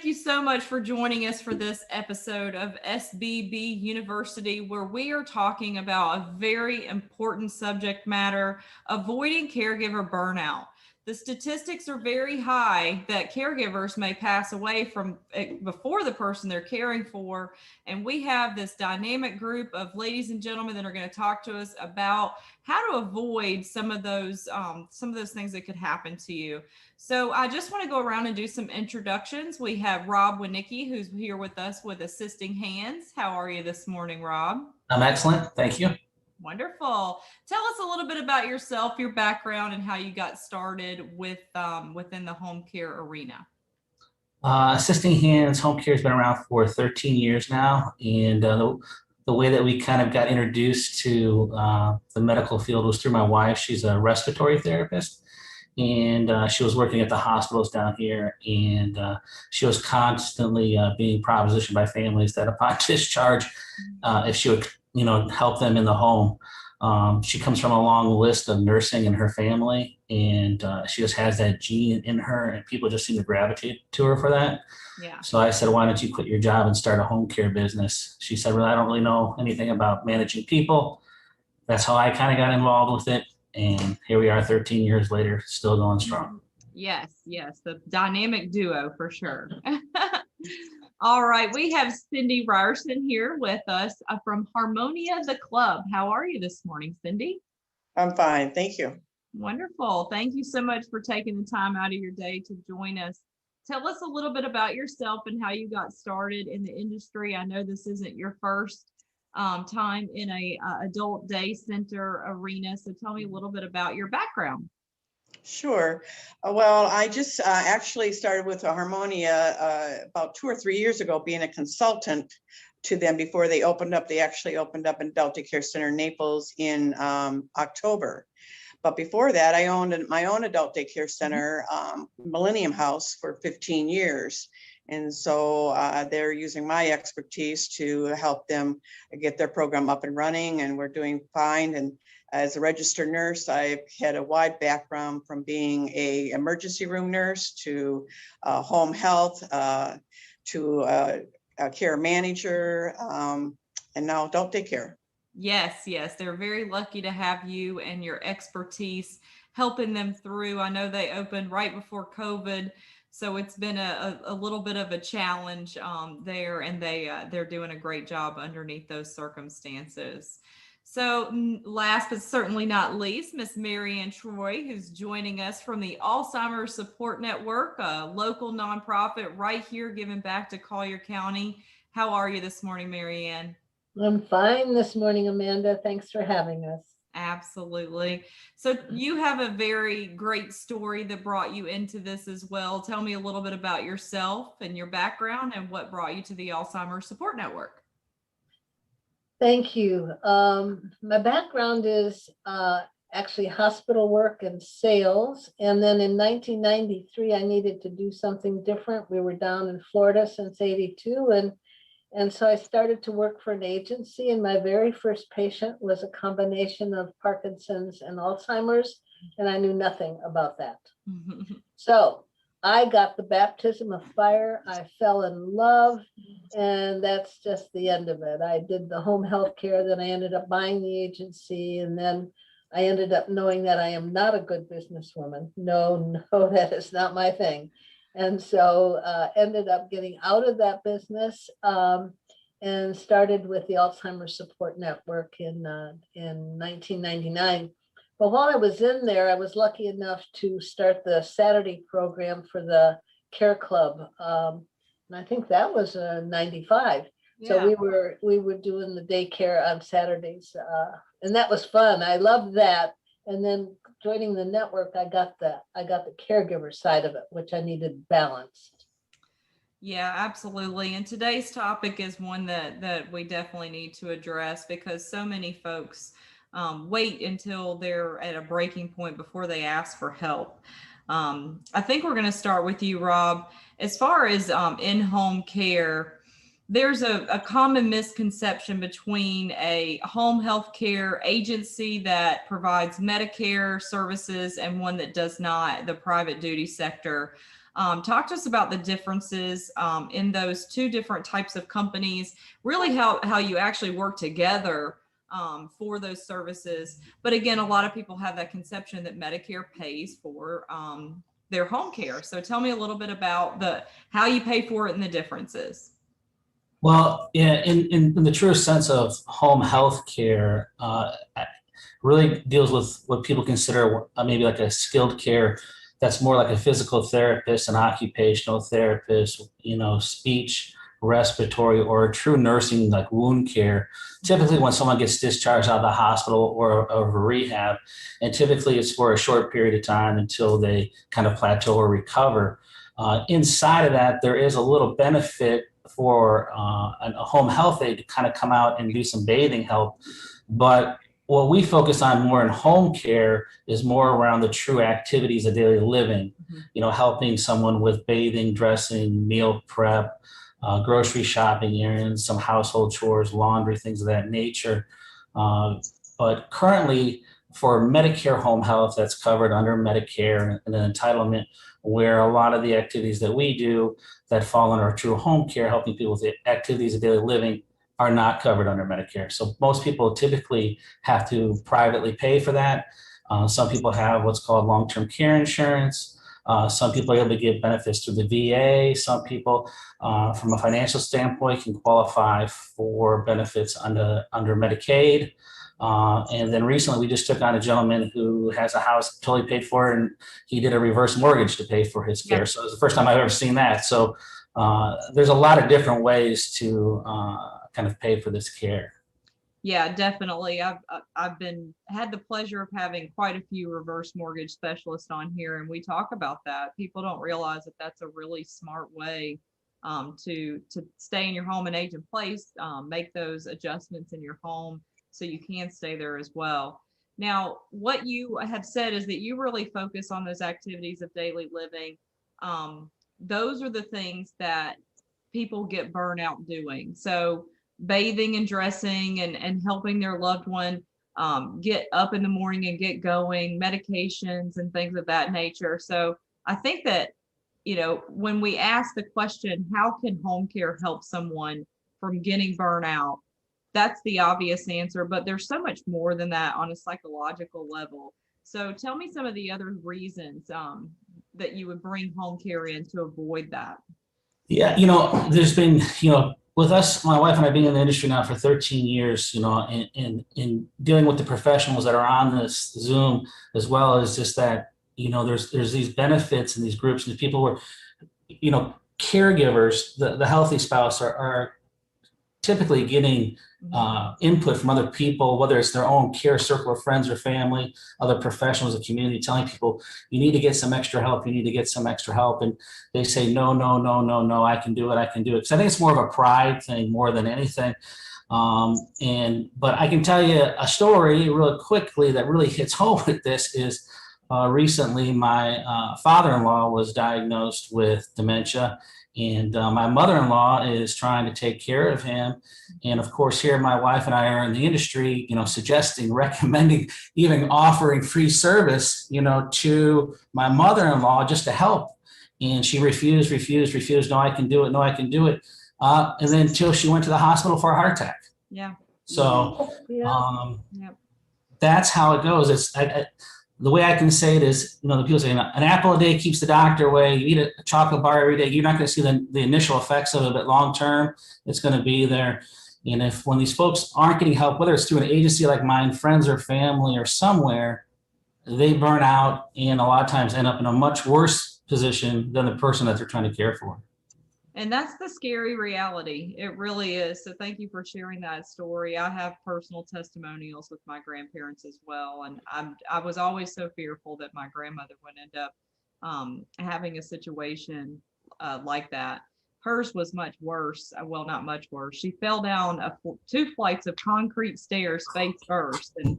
thank you so much for joining us for this episode of SBB University, where we are talking about a very important subject matter, avoiding caregiver burnout. The statistics are very high that caregivers may pass away from before the person they're caring for. And we have this dynamic group of ladies and gentlemen that are going to talk to us about how to avoid some of those things that could happen to you. So I just want to go around and do some introductions. We have Rob Winicki, who's here with us with Assisting Hands. How are you this morning, Rob? I'm excellent. Thank you. Wonderful. Tell us a little bit about yourself, your background, and how you got started with within the home care arena. Assisting Hands Home Care has been around for 13 years now, and the way that we kind of got introduced to the medical field was through my wife. She's a respiratory therapist, and she was working at the hospitals down here, and she was constantly being propositioned by families that upon discharge, if she would help them in the home. She comes from a long list of nursing in her family, and she just has that gene in her, and people just seem to gravitate to her for that. Yeah. So I said, why don't you quit your job and start a home care business? She said, well, I don't really know anything about managing people. That's how I kind of got involved with it. And here we are 13 years later, still going strong. Yes, the dynamic duo for sure. All right, we have Cindi Ryerson here with us from Harmonia The Club. How are you this morning, Cindi? I'm fine, thank you. Wonderful. Thank you so much for taking the time out of your day to join us. Tell us a little bit about yourself and how you got started in the industry. I know this isn't your first time in a adult day center arena, so tell me a little bit about your background. Sure. Well, I just actually started with Harmonia about 2 or 3 years ago, being a consultant to them before they opened up. They actually opened up an adult care center in Naples in October. But before that, I owned my own adult daycare center, Millennium House, for 15 years. And so they're using my expertise to help them get their program up and running, and we're doing fine. And as a registered nurse, I've had a wide background from being an emergency room nurse to home health, to a care manager, and now adult daycare. Yes, they're very lucky to have you and your expertise helping them through. I know they opened right before COVID, so it's been a little bit of a challenge there, and they're doing a great job underneath those circumstances. So last but certainly not least, Miss Marianne Troy, who's joining us from the Alzheimer Support Network, a local nonprofit right here giving back to Collier County. How are you this morning, Marianne? I'm fine this morning, Amanda. Thanks for having us. Absolutely. So you have a very great story that brought you into this as well. Tell me a little bit about yourself and your background and what brought you to the Alzheimer's Support Network. Thank you. My background is actually hospital work and sales. And then in 1993, I needed to do something different. We were down in Florida since '82. And so I started to work for an agency, and my very first patient was a combination of Parkinson's and Alzheimer's, and I knew nothing about that. So I got the baptism of fire. I fell in love, and that's just the end of it. I did the home health care, then I ended up buying the agency, and then I ended up knowing that I am not a good businesswoman. No, that is not my thing. And so ended up getting out of that business and started with the Alzheimer's Support Network in 1999. But while I was in there, I was lucky enough to start the Saturday program for the Care Club. And I think that was 95. Yeah. So we were doing the daycare on Saturdays. And that was fun. I loved that. And then joining the network, I got the caregiver side of it, which I needed balanced. Yeah, absolutely. And today's topic is one that we definitely need to address, because so many folks wait until they're at a breaking point before they ask for help. I think we're going to start with you, Rob. As far as in-home care, there's a common misconception between a home health care agency that provides Medicare services and one that does not, the private duty sector. Talk to us about the differences in those two different types of companies, really how you actually work together for those services. But again, a lot of people have that conception that Medicare pays for their home care. So tell me a little bit about how you pay for it and the differences. Well, yeah, in the truest sense of home health care, really deals with what people consider maybe like a skilled care that's more like a physical therapist, an occupational therapist, speech, respiratory, or a true nursing like wound care. Typically when someone gets discharged out of the hospital or a rehab, and typically it's for a short period of time until they kind of plateau or recover. Inside of that, there is a little benefit for a home health aide to kind of come out and do some bathing help. But what we focus on more in home care is more around the true activities of daily living, helping someone with bathing, dressing, meal prep, grocery shopping errands, some household chores, laundry, things of that nature. But currently for Medicare home health, that's covered under Medicare and an entitlement, where a lot of the activities that we do that fall under true home care, helping people with the activities of daily living, are not covered under Medicare. So most people typically have to privately pay for that. Some people have what's called long-term care insurance. Some people are able to get benefits through the VA. Some people, from a financial standpoint, can qualify for benefits under Medicaid. And then recently we just took on a gentleman who has a house totally paid for, and he did a reverse mortgage to pay for his care. So it's the first time I've ever seen that. So there's a lot of different ways to kind of pay for this care. Yeah, definitely. I've had the pleasure of having quite a few reverse mortgage specialists on here, and we talk about that. People don't realize that that's a really smart way to stay in your home and age in place, make those adjustments in your home so you can stay there as well. Now, what you have said is that you really focus on those activities of daily living. Those are the things that people get burnout doing. So bathing and dressing and helping their loved one get up in the morning and get going, medications and things of that nature. So I think that, when we ask the question, how can home care help someone from getting burnout? That's the obvious answer, but there's so much more than that on a psychological level. So tell me some of the other reasons that you would bring home care in to avoid that. Yeah, there's been, with us, my wife and I being in the industry now for 13 years, in dealing with the professionals that are on this Zoom, as well as just that, there's these benefits and these groups and people who are, caregivers, the healthy spouse are typically getting input from other people, whether it's their own care circle of friends or family, other professionals of the community, telling people, you need to get some extra help, you need to get some extra help. And they say, no, I can do it. Because I think it's more of a pride thing more than anything. But I can tell you a story really quickly that really hits home with this is recently my father-in-law was diagnosed with dementia. And my mother-in-law is trying to take care of him. And of course, here my wife and I are in the industry, suggesting, recommending, even offering free service, to my mother-in-law just to help. And she refused. No, I can do it. And then until she went to the hospital for a heart attack. Yeah. So that's how it goes. It's the way I can say it is, the people say an apple a day keeps the doctor away. You eat a chocolate bar every day. You're not going to see the initial effects of it, but long term, it's going to be there. And when these folks aren't getting help, whether it's through an agency like mine, friends or family or somewhere, they burn out and a lot of times end up in a much worse position than the person that they're trying to care for. And that's the scary reality. It really is. So thank you for sharing that story. I have personal testimonials with my grandparents as well. And I was always so fearful that my grandmother would end up having a situation like that. Hers was much worse. Well, not much worse. She fell down 2 flights of concrete stairs face first and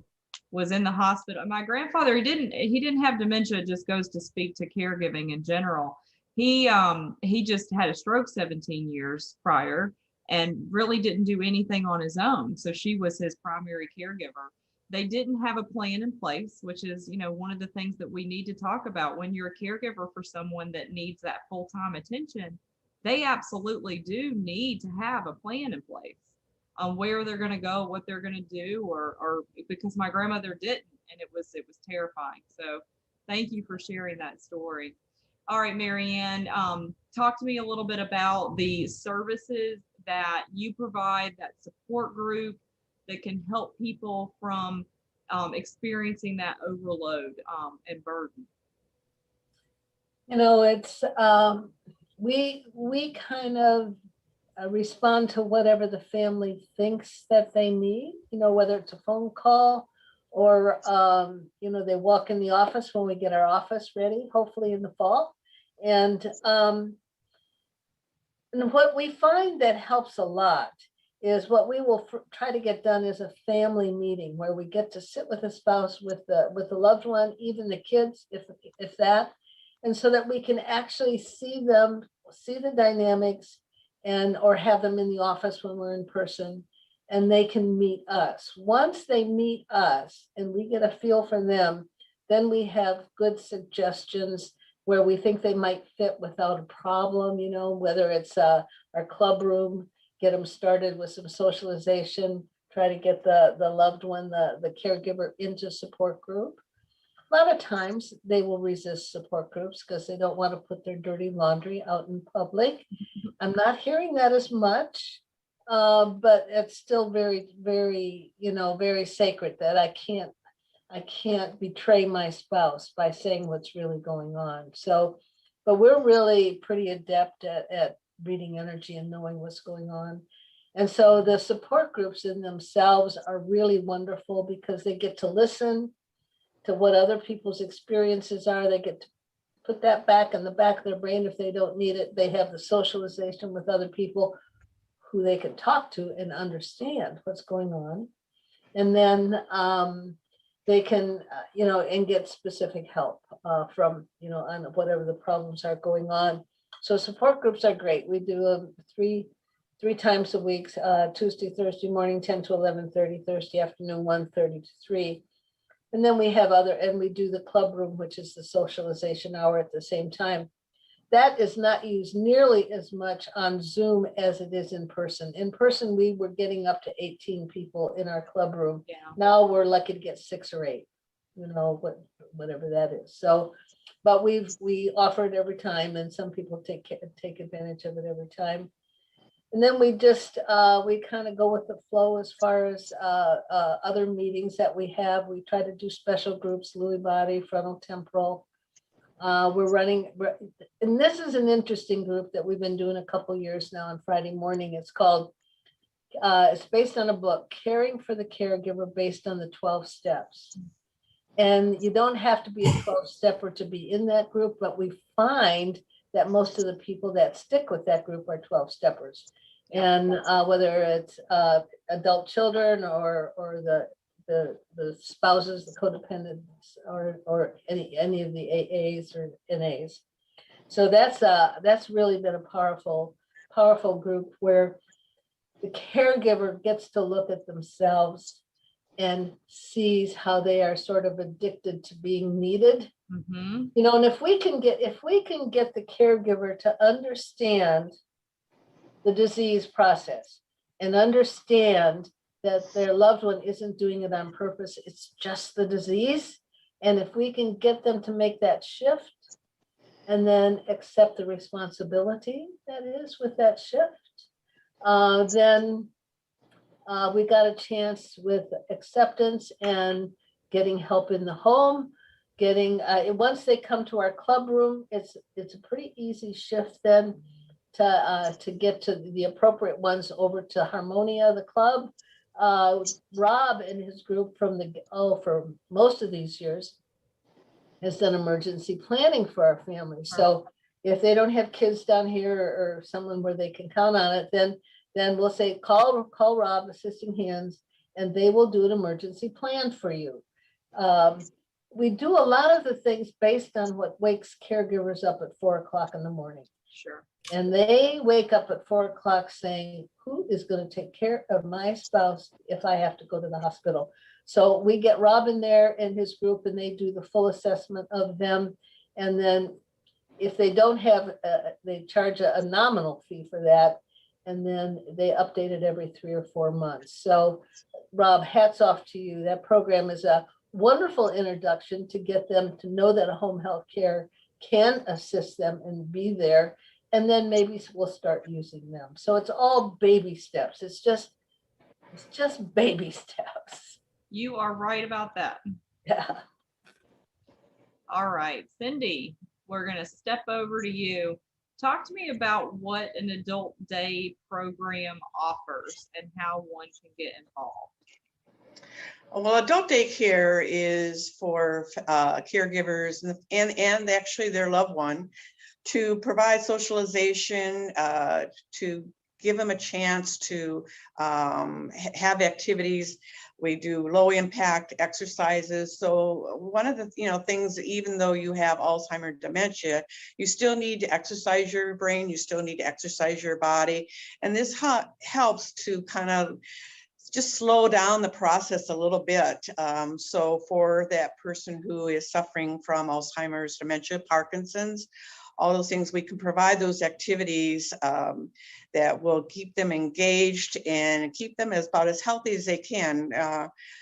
was in the hospital. My grandfather, he didn't have dementia. It just goes to speak to caregiving in general. He just had a stroke 17 years prior and really didn't do anything on his own. So she was his primary caregiver. They didn't have a plan in place, which is, one of the things that we need to talk about when you're a caregiver for someone that needs that full-time attention. They absolutely do need to have a plan in place on where they're going to go, what they're going to do, or because my grandmother didn't, and it was terrifying. So thank you for sharing that story. All right, Marianne, talk to me a little bit about the services that you provide, that support group that can help people from experiencing that overload and burden. It's we kind of respond to whatever the family thinks that they need, whether it's a phone call or, they walk in the office when we get our office ready, hopefully in the fall. And what we find that helps a lot is what we will try to get done is a family meeting where we get to sit with a spouse, with the loved one, even the kids, if that, and so that we can actually see the dynamics or have them in the office when we're in person, and they can meet us. Once they meet us and we get a feel for them, then we have good suggestions where we think they might fit without a problem, whether it's our club room, get them started with some socialization, try to get the loved one, the caregiver, into support group. A lot of times they will resist support groups because they don't want to put their dirty laundry out in public. I'm not hearing that as much, but it's still very, very, very sacred that I can't betray my spouse by saying what's really going on. So, but we're really pretty adept at reading energy and knowing what's going on. And so the support groups in themselves are really wonderful because they get to listen to what other people's experiences are. They get to put that back in the back of their brain if they don't need it. They have the socialization with other people who they can talk to and understand what's going on. And then they can, and get specific help from, on whatever the problems are going on. So support groups are great. We do them three times a week, Tuesday, Thursday morning, 10 to 11:30, Thursday afternoon, 1:30 to 3. And then we have and we do the club room, which is the socialization hour at the same time. That is not used nearly as much on Zoom as it is in person. In person, we were getting up to 18 people in our club room. Yeah. Now we're lucky to get 6 or 8, whatever that is. So, but we offer it every time, and some people take advantage of it every time. And then we just, we kind of go with the flow as far as other meetings that we have. We try to do special groups, Lewy body, frontal temporal. And this is an interesting group that we've been doing a couple years now on Friday morning. It's called, it's based on a book, Caring for the Caregiver, based on the 12 steps. And you don't have to be a 12-stepper to be in that group, but we find that most of the people that stick with that group are 12-steppers. And whether it's adult children or the spouses, the codependents, or any of the AAs or NAs. So that's really been a powerful group where the caregiver gets to look at themselves and sees how they are sort of addicted to being needed. Mm-hmm. And if we can get the caregiver to understand the disease process and understand that their loved one isn't doing it on purpose, it's just the disease. And if we can get them to make that shift and then accept the responsibility that is with that shift, then we got a chance with acceptance and getting help in the home, once they come to our club room, it's a pretty easy shift then to get to the appropriate ones over to Harmonia The Club. Rob and his group for most of these years has done emergency planning for our family. So if they don't have kids down here or someone where they can count on it, then we'll say, call Rob, Assisting Hands, and they will do an emergency plan for you. We do a lot of the things based on what wakes caregivers up at 4 o'clock in the morning. Sure. And they wake up at 4 o'clock saying, who is going to take care of my spouse if I have to go to the hospital? So we get Rob in there and his group, and they do the full assessment of them. And then if they don't have, they charge a nominal fee for that. And then they update it every 3 or 4 months. So Rob, hats off to you. That program is a wonderful introduction to get them to know that a home health care can assist them and be there. And then maybe we'll start using them. So it's all baby steps. It's just baby steps. You are right about that. Yeah. All right, Cindi, we're going to step over to you. Talk to me about what an adult day program offers and how one can get involved. Well, adult daycare is for caregivers and actually their loved one to provide socialization, to give them a chance to have activities. We do low impact exercises. So one of the things, even though you have Alzheimer's dementia, you still need to exercise your brain, you still need to exercise your body. And this helps to kind of just slow down the process a little bit. So for that person who is suffering from Alzheimer's, dementia, Parkinson's, all those things, we can provide those activities that will keep them engaged and keep them about as healthy as they can,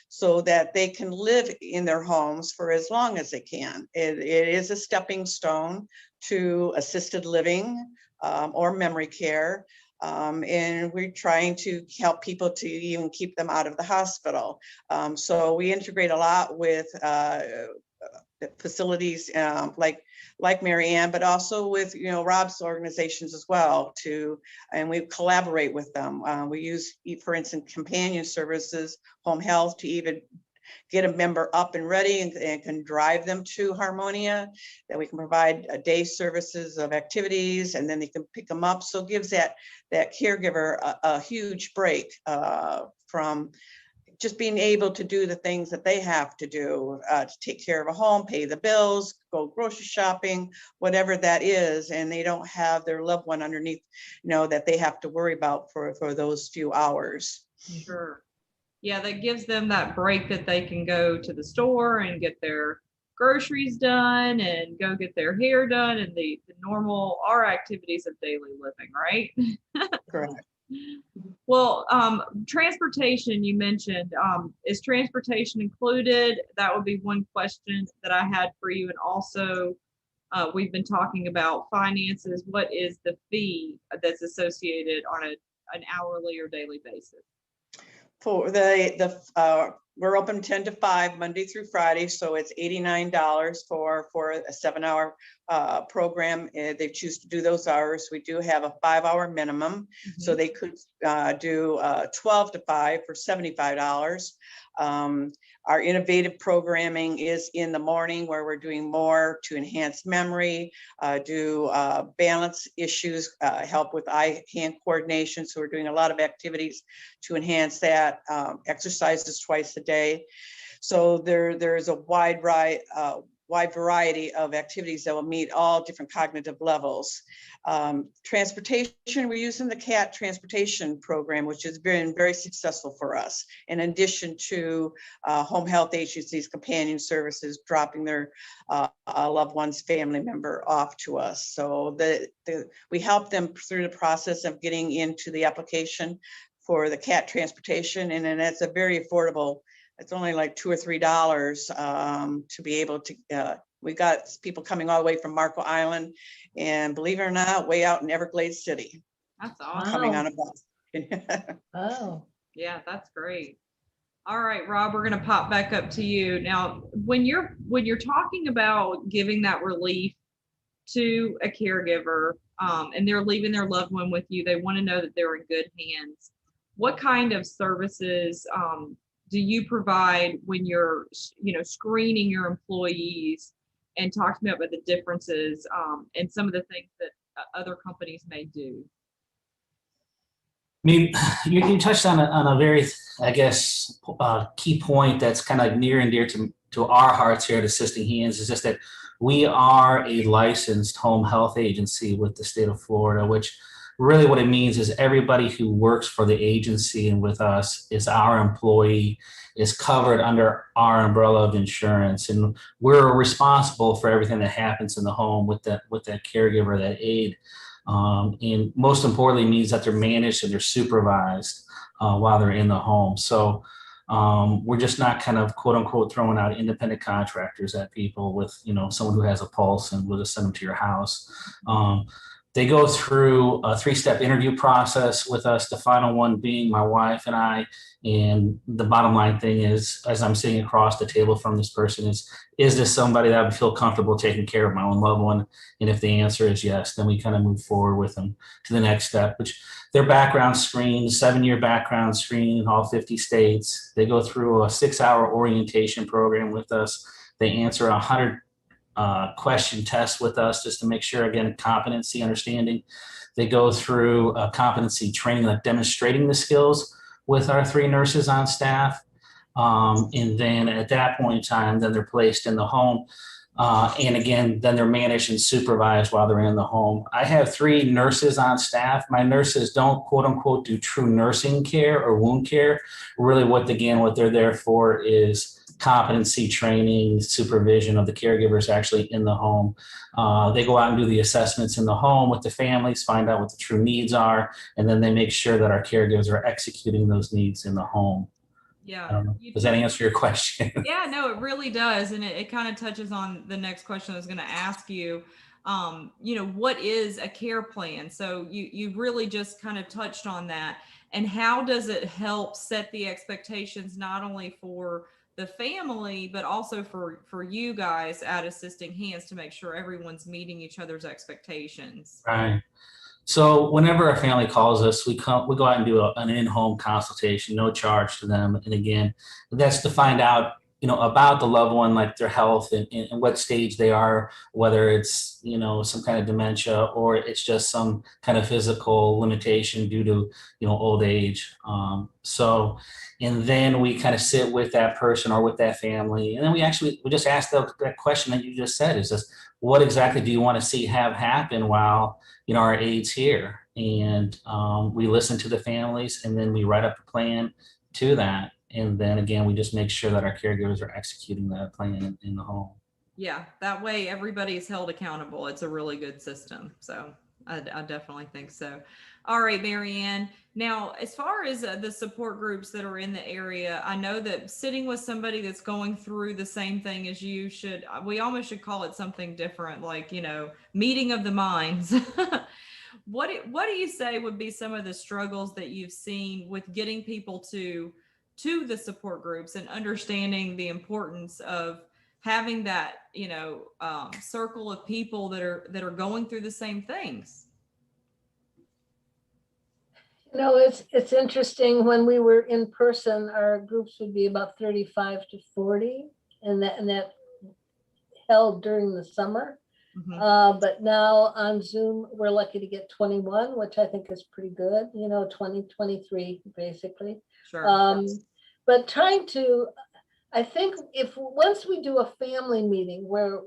so that they can live in their homes for as long as they can. It is a stepping stone to assisted living or memory care. And we're trying to help people to even keep them out of the hospital. So we integrate a lot with facilities like Marianne, but also with Rob's organizations as well and we collaborate with them. We use, for instance, companion services, home health, to even get a member up and ready and can drive them to Harmonia, that we can provide day services of activities, and then they can pick them up. So it gives that caregiver a huge break from just being able to do the things that they have to do, to take care of a home, pay the bills, go grocery shopping, whatever that is. And they don't have their loved one underneath, that they have to worry about for those few hours. Sure. Yeah, that gives them that break that they can go to the store and get their groceries done and go get their hair done and the normal activities of daily living, right? Correct. Well, transportation, you mentioned, is transportation included? That would be one question that I had for you. And also, we've been talking about finances. What is the fee that's associated on an hourly or daily basis? For we're open 10 to 5 Monday through Friday, so it's $89 for a 7-hour program. They choose to do those hours. We do have a 5-hour minimum, so they could do 12 to 5 for $75. Our innovative programming is in the morning, where we're doing more to enhance memory, do balance issues, help with eye-hand coordination. So we're doing a lot of activities to enhance that, exercises twice a day. So there's a wide variety of activities that will meet all different cognitive levels. Transportation, we're using the CAT transportation program, which has been very successful for us, in addition to home health agencies, companion services, dropping their loved one's family member off to us. So we help them through the process of getting into the application for the CAT transportation, and then it's a very affordable. It's only like $2 or $3 to be able to. We got people coming all the way from Marco Island, and believe it or not, way out in Everglades City. That's awesome. Coming on a bus. Oh. Yeah, that's great. All right, Rob, we're going to pop back up to you now. When you're talking about giving that relief to a caregiver, and they're leaving their loved one with you, they want to know that they're in good hands. What kind of services do you provide when you're, screening your employees? And talk to me about the differences and some of the things that other companies may do. I mean, you touched on a very, I guess, key point that's kind of like near and dear to our hearts here at Assisting Hands, is just that we are a licensed home health agency with the state of Florida, which really what it means is everybody who works for the agency and with us is our employee, is covered under our umbrella of insurance, and we're responsible for everything that happens in the home with that caregiver, that aide. And most importantly means that they're managed and they're supervised while they're in the home. So we're just not kind of quote unquote throwing out independent contractors at people with, someone who has a pulse and we'll just send them to your house. They go through a 3-step interview process with us, the final one being my wife and I. And the bottom line thing is, as I'm sitting across the table from this person, is this somebody that I would feel comfortable taking care of my own loved one? And if the answer is yes, then we kind of move forward with them to the next step, which their background screen, 7-year background screen in all 50 states. They go through a 6-hour orientation program with us. They answer 100 question test with us just to make sure, again, competency, understanding. They go through a competency training, like demonstrating the skills with our 3 nurses on staff. And then at that point in time, then they're placed in the home. And again, then they're managed and supervised while they're in the home. I have 3 nurses on staff. My nurses don't quote unquote do true nursing care or wound care. Really what they're there for is competency training, supervision of the caregivers actually in the home. They go out and do the assessments in the home with the families, find out what the true needs are, and then they make sure that our caregivers are executing those needs in the home. Yeah. Does that answer your question? Yeah, no, it really does. And it kind of touches on the next question I was going to ask you. What is a care plan? So you really just kind of touched on that. And how does it help set the expectations not only for the family, but also for you guys at Assisting Hands to make sure everyone's meeting each other's expectations? Right. So whenever a family calls us, we go out and do an in-home consultation, no charge to them. And again, that's to find out, about the loved one, like their health and what stage they are, whether it's, some kind of dementia or it's just some kind of physical limitation due to, old age. And then we kind of sit with that person or with that family. And then we just ask that question that you just said, is just, what exactly do you want to see have happen while, our aides here? And we listen to the families, and then we write up a plan to that. And then again, we just make sure that our caregivers are executing that plan in the home. Yeah, that way everybody's held accountable. It's a really good system. So I definitely think so. All right, Marianne. Now, as far as the support groups that are in the area, I know that sitting with somebody that's going through the same thing as you we almost should call it something different, like, meeting of the minds. What do you say would be some of the struggles that you've seen with getting people to the support groups and understanding the importance of having that, circle of people that are going through the same things? It's interesting. When we were in person, our groups would be about 35 to 40, and that held during the summer. Mm-hmm. But now on Zoom, we're lucky to get 21, which I think is pretty good. 20, 23, basically. Sure. But I think once we do a family meeting where,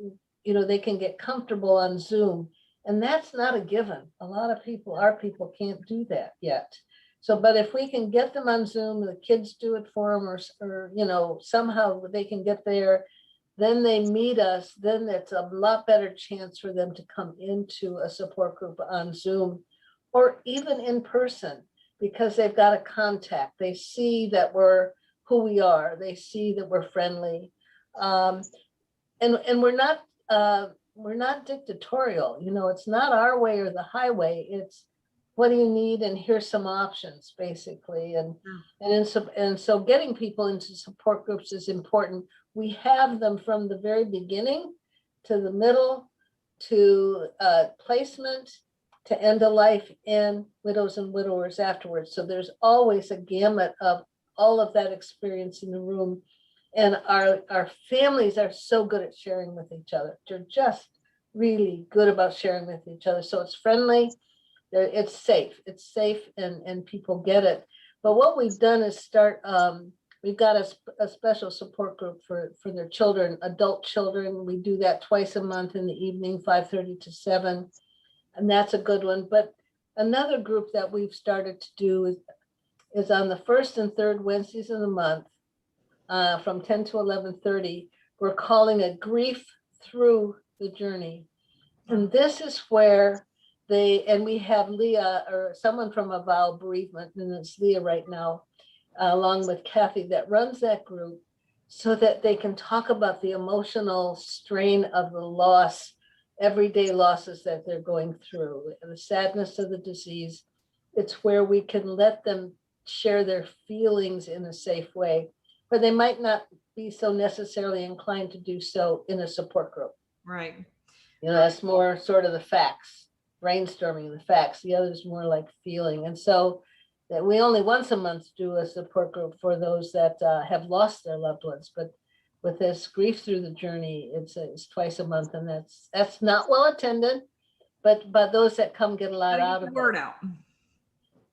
they can get comfortable on Zoom, and that's not a given. A lot of our people can't do that yet. So, but if we can get them on Zoom, the kids do it for them, or somehow they can get there, then they meet us, then it's a lot better chance for them to come into a support group on Zoom or even in person, because they've got a contact. They see that we're who we are. They see that we're friendly. And we're not dictatorial. It's not our way or the highway. It's, what do you need? And here's some options, basically. And so getting people into support groups is important. We have them from the very beginning to the middle, to placement, to end of life, and widows and widowers afterwards. So there's always a gamut of all of that experience in the room. And our families are so good at sharing with each other. They're just really good about sharing with each other. So it's friendly, it's safe, and people get it. But what we've done is we've got a special support group for their children, adult children. We do that twice a month in the evening, 5:30 to 7. And that's a good one. But Another group that we've started to do is on the first and third Wednesdays of the month, from 10 to 11:30. We're calling it Grief Through the Journey. And this is where we have Leah, or someone from Avow Bereavement, and it's Leah right now, along with Kathy, that runs that group, so that they can talk about the emotional strain of the loss, everyday losses that they're going through, and the sadness of the disease. It's where we can let them share their feelings in a safe way, where they might not be so necessarily inclined to do so in a support group. Right. You know, that's more sort of the facts, brainstorming the facts. The other is more like feeling. And so that we only once a month do a support group for those that have lost their loved ones. But with this Grief Through the Journey, it's twice a month, and that's not well attended, but those that come get a lot out of it. Word out.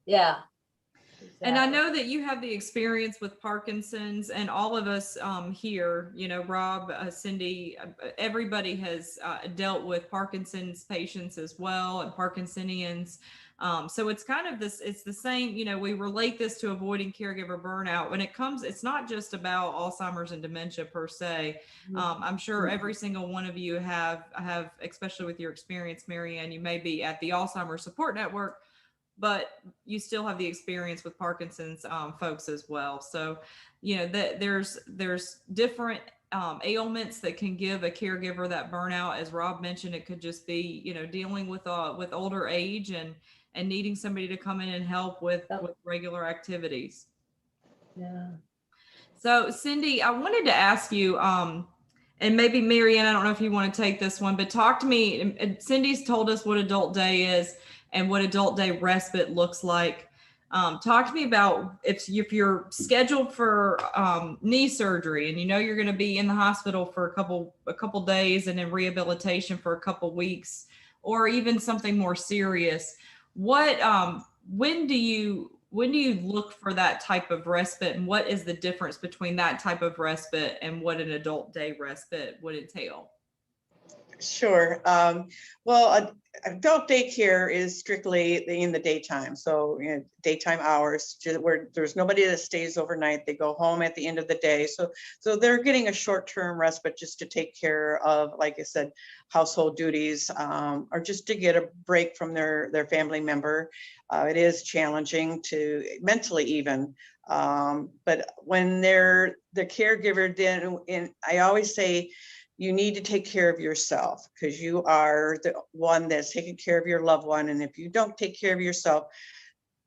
Yeah. And I know that you have the experience with Parkinson's, and all of us here, you know, Rob, Cindi, everybody has dealt with Parkinson's patients as well, and Parkinsonians. So it's kind of this, it's the same, you know, we relate this to avoiding caregiver burnout. When it comes, it's not just about Alzheimer's and dementia per se. I'm sure every single one of you have, especially with your experience, Marianne, you may be at the Alzheimer's Support Network, but you still have the experience with Parkinson's folks as well. So, you know, that there's different ailments that can give a caregiver that burnout. As Rob mentioned, it could just be, you know, dealing with older age and needing somebody to come in and help with regular activities. Yeah. So Cindi, I wanted to ask you, and maybe Marianne, I don't know if you want to take this one, but talk to me. Cindy's told us what Adult Day is and what Adult Day respite looks like. Talk to me about if you're scheduled for knee surgery and you know you're going to be in the hospital for a couple days and in rehabilitation for a couple weeks, or even something more serious. When do you look for that type of respite, and what is the difference between that type of respite and what an Adult Day respite would entail? Sure. Well, adult daycare is strictly in the daytime. So, you know, daytime hours where there's nobody that stays overnight. They go home at the end of the day. So they're getting a short-term respite just to take care of, like I said, household duties, or just to get a break from their family member. It is challenging to mentally even. But when they're the caregiver, then I always say, you need to take care of yourself, because you are the one that's taking care of your loved one. And if you don't take care of yourself,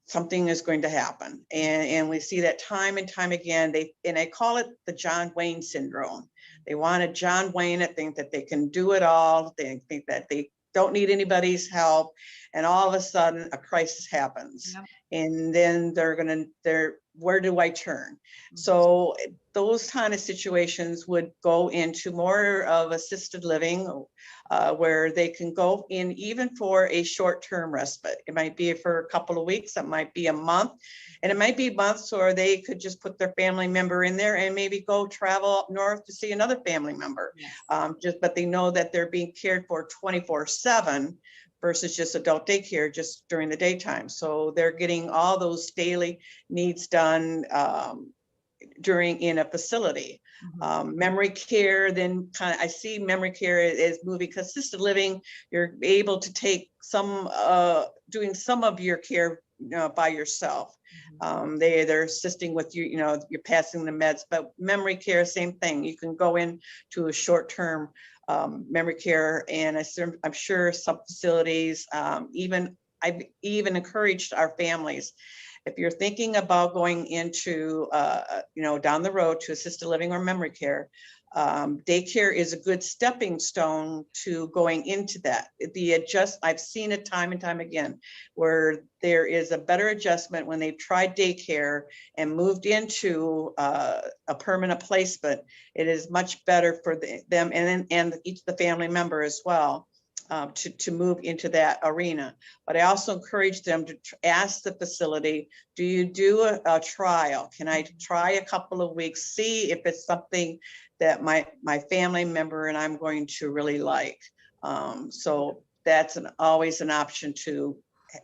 something is going to happen. And we see that time and time again. I call it the John Wayne syndrome. They want a John Wayne that think that they can do it all. They think that they don't need anybody's help. And all of a sudden a crisis happens. Yep. And then where do I turn? Mm-hmm. So those kind of situations would go into more of assisted living, where they can go in even for a short-term respite. It might be for a couple of weeks, it might be a month, and it might be months, or they could just put their family member in there and maybe go travel up north to see another family member. Yes. But they know that they're being cared for 24/7 versus just adult daycare just during the daytime. So they're getting all those daily needs done in a facility. Mm-hmm. Memory care, then I see memory care as moving, because assisted living, you're able to take doing some of your care by yourself. Mm-hmm. They're assisting with you, you're passing the meds, but memory care, same thing. You can go into a short-term memory care, and I'm sure some facilities, I've even encouraged our families, if you're thinking about going into, down the road to assisted living or memory care, daycare is a good stepping stone to going into that. I've seen it time and time again, where there is a better adjustment when they've tried daycare and moved into a permanent placement. It is much better for them and each the family member as well. To move into that arena. But I also encourage them to ask the facility, do you do a trial? Can I try a couple of weeks, see if it's something that my family member and I'm going to really like? So that's always an option to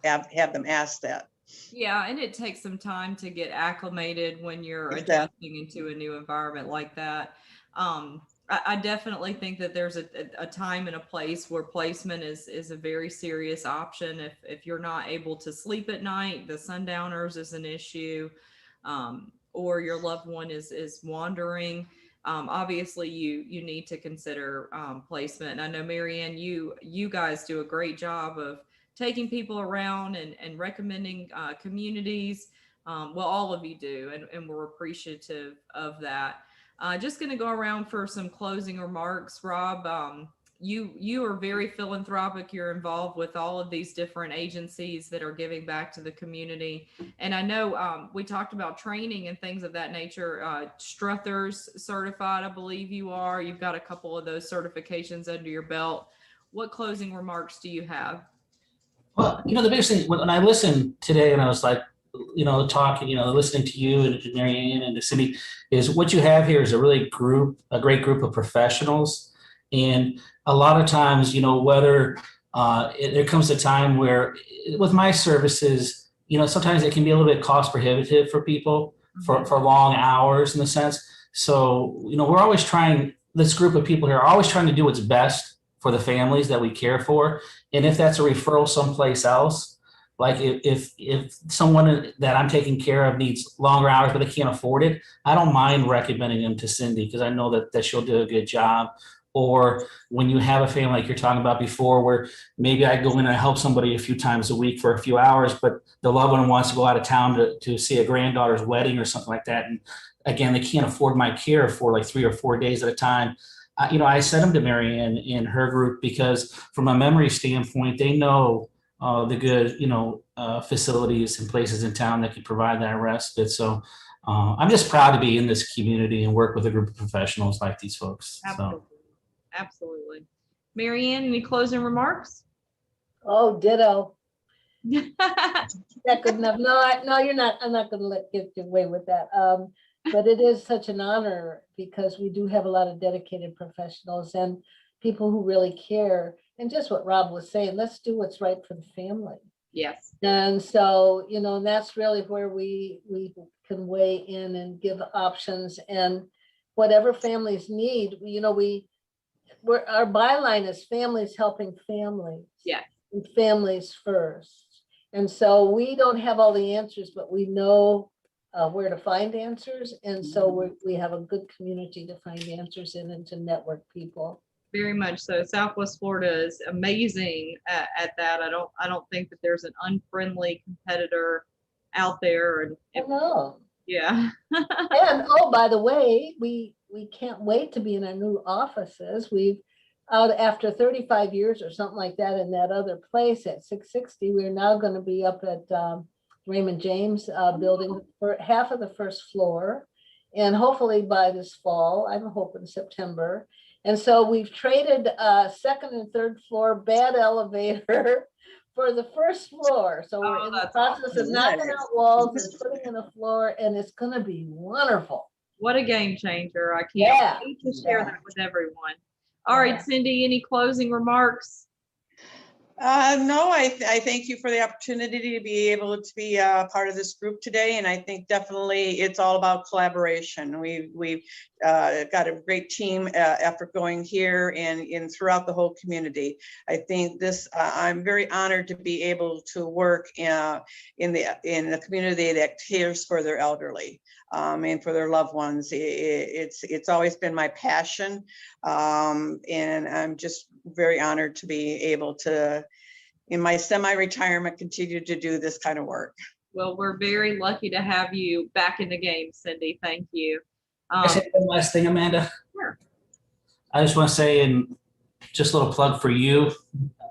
have them ask that. Yeah, and it takes some time to get acclimated when you're Exactly. adjusting into a new environment like that. I definitely think that there's a time and a place where placement is a very serious option. If you're not able to sleep at night, the sundowners is an issue, or your loved one is wandering. Obviously, you need to consider placement. And I know Marianne, you guys do a great job of taking people around and recommending communities. Well, all of you do, and we're appreciative of that. Just going to go around for some closing remarks. Rob, you are very philanthropic. You're involved with all of these different agencies that are giving back to the community. And I know we talked about training and things of that nature. Struthers certified, I believe you are. You've got a couple of those certifications under your belt. What closing remarks do you have? Well, the biggest thing when I listened today and I was like, talking, listening to you and to Marianne and to Cindi, is what you have here is a great group of professionals. And a lot of times, whether there comes a time where with my services, sometimes it can be a little bit cost prohibitive for people for long hours in a sense. So, we're always trying, this group of people here are always trying to do what's best for the families that we care for. And if that's a referral someplace else, like if someone that I'm taking care of needs longer hours, but they can't afford it, I don't mind recommending them to Cindi because I know that she'll do a good job. Or when you have a family like you're talking about before, where maybe I go in and I help somebody a few times a week for a few hours, but the loved one wants to go out of town to see a granddaughter's wedding or something like that. And again, they can't afford my care for like 3 or 4 days at a time. I sent them to Marianne in her group because from a memory standpoint, they know the good, facilities and places in town that can provide that respite. So I'm just proud to be in this community and work with a group of professionals like these folks. Absolutely. Absolutely. Marianne, any closing remarks? Oh, ditto. That good enough. No, you're not. I'm not going to get away with that. But it is such an honor because we do have a lot of dedicated professionals and people who really care. And just what Rob was saying, let's do what's right for the family. Yes. And so, and that's really where we can weigh in and give options and whatever families need. Our byline is families helping families. Yeah. And families first. And so we don't have all the answers, but we know where to find answers. And so we have a good community to find answers in and to network people. Very much so. Southwest Florida is amazing at that. I don't think that there's an unfriendly competitor out there. And yeah. And by the way, we can't wait to be in our new offices. We've out after 35 years or something like that in that other place at 660. We're now going to be up at Raymond James building for half of the first floor, and hopefully by this fall, I'm hoping September. And so we've traded second and third floor bad elevator for the first floor. So we're in the process of knocking out walls and putting in a floor, and it's going to be wonderful. What a game changer. I can't wait to share that with everyone. All right, Cindi, any closing remarks? No, I thank you for the opportunity to be able to be part of this group today. And I think definitely it's all about collaboration. We've got a great team effort going here and throughout the whole community. I think I'm very honored to be able to work in the community that cares for their elderly and for their loved ones. It's always been my passion. And I'm just very honored to be able to, in my semi-retirement, continue to do this kind of work. Well, we're very lucky to have you back in the game, Cindi. Thank you. Can I say one last thing, Amanda? Sure. I just want to say, and just a little plug for you,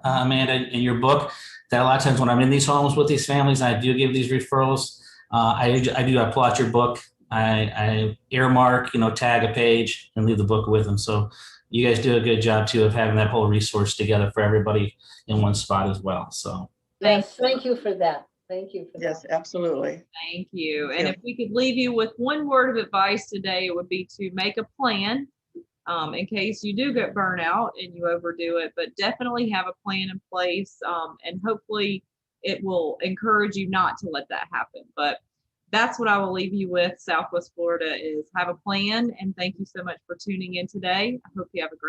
Amanda, in your book, that a lot of times when I'm in these homes with these families, I do give these referrals. I do plot your book. I earmark, tag a page and leave the book with them. So you guys do a good job too of having that whole resource together for everybody in one spot as well. So yes, thank you for that. Thank you for that. Yes, absolutely. Thank you. And if we could leave you with one word of advice today, it would be to make a plan in case you do get burnout and you overdo it, but definitely have a plan in place. And hopefully it will encourage you not to let that happen. But that's what I will leave you with. Southwest Florida is have a plan. And thank you so much for tuning in today. I hope you have a great